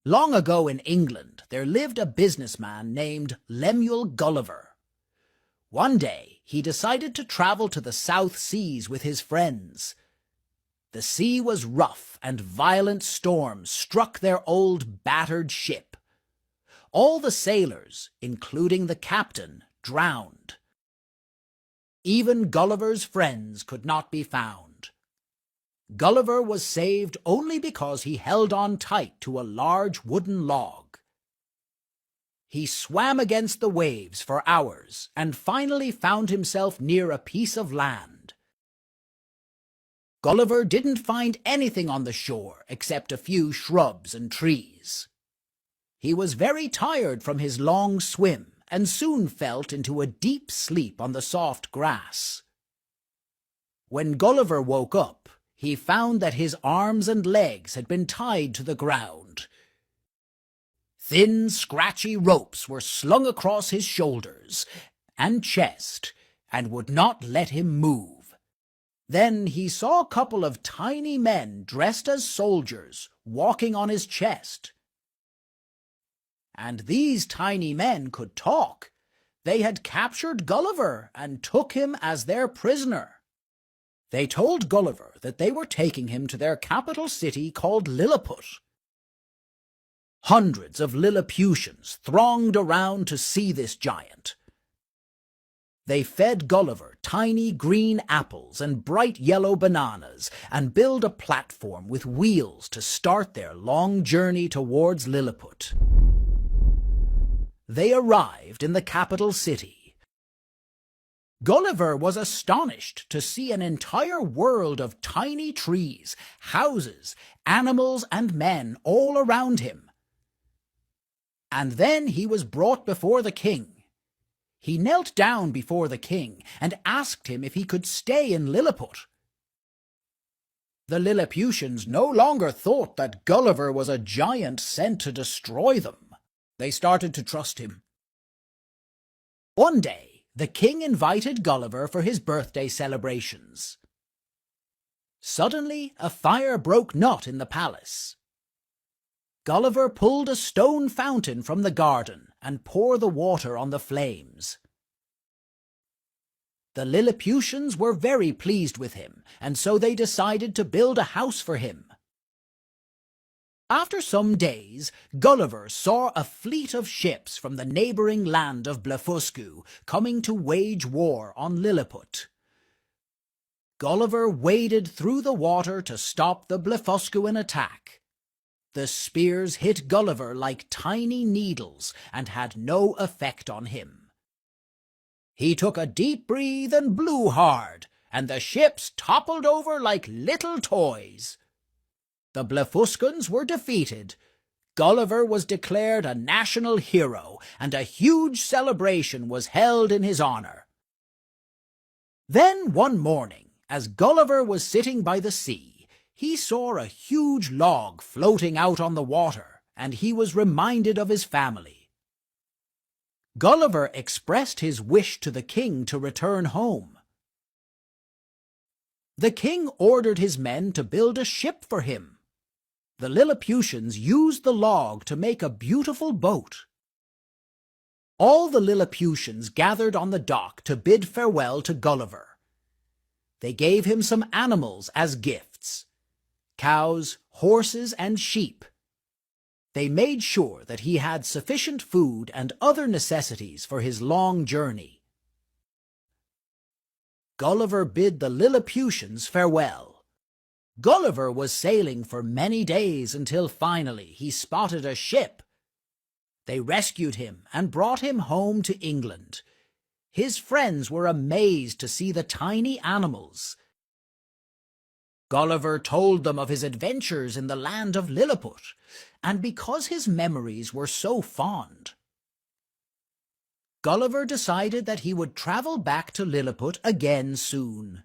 Long ago in England, there lived a businessman named Lemuel Gulliver. One day, he decided to travel to the South Seas with his friends. The sea was rough, and violent storms struck their old battered ship. All the sailors, including the captain, drowned. Even Gulliver's friends could not be found. Gulliver was saved only because he held on tight to a large wooden log. He swam against the waves for hours and finally found himself near a piece of land. Gulliver didn't find anything on the shore except a few shrubs and trees. He was very tired from his long swim and soon fell into a deep sleep on the soft grass. When Gulliver woke up, he found that his arms and legs had been tied to the ground. Thin, scratchy ropes were slung across his shoulders and chest and would not let him move. Then he saw a couple of tiny men dressed as soldiers walking on his chest. And these tiny men could talk. They had captured Gulliver and took him as their prisoner. They told Gulliver that they were taking him to their capital city called Lilliput. Hundreds of Lilliputians thronged around to see this giant. They fed Gulliver tiny green apples and bright yellow bananas and built a platform with wheels to start their long journey towards Lilliput. They arrived in the capital city. Gulliver was astonished to see an entire world of tiny trees, houses, animals, and men all around him. And then he was brought before the king. He knelt down before the king and asked him if he could stay in Lilliput. The Lilliputians no longer thought that Gulliver was a giant sent to destroy them. They started to trust him. One day, the king invited Gulliver for his birthday celebrations. Suddenly, a fire broke not in the palace. Gulliver pulled a stone fountain from the garden and poured the water on the flames. The Lilliputians were very pleased with him, and so they decided to build a house for him. After some days, Gulliver saw a fleet of ships from the neighbouring land of Blefuscu coming to wage war on Lilliput. Gulliver waded through the water to stop the Blefuscuan attack. The spears hit Gulliver like tiny needles and had no effect on him. He took a deep breath and blew hard, and the ships toppled over like little toys. The Blefuscans were defeated. Gulliver was declared a national hero, and a huge celebration was held in his honour. Then one morning, as Gulliver was sitting by the sea, he saw a huge log floating out on the water, and he was reminded of his family. Gulliver expressed his wish to the king to return home. The king ordered his men to build a ship for him. The Lilliputians used the log to make a beautiful boat. All the Lilliputians gathered on the dock to bid farewell to Gulliver. They gave him some animals as gifts: cows, horses, and sheep. They made sure that he had sufficient food and other necessities for his long journey. Gulliver bid the Lilliputians farewell. Gulliver was sailing for many days until finally he spotted a ship. They rescued him and brought him home to England. His friends were amazed to see the tiny animals. Gulliver told them of his adventures in the land of Lilliput, and because his memories were so fond, Gulliver decided that he would travel back to Lilliput again soon.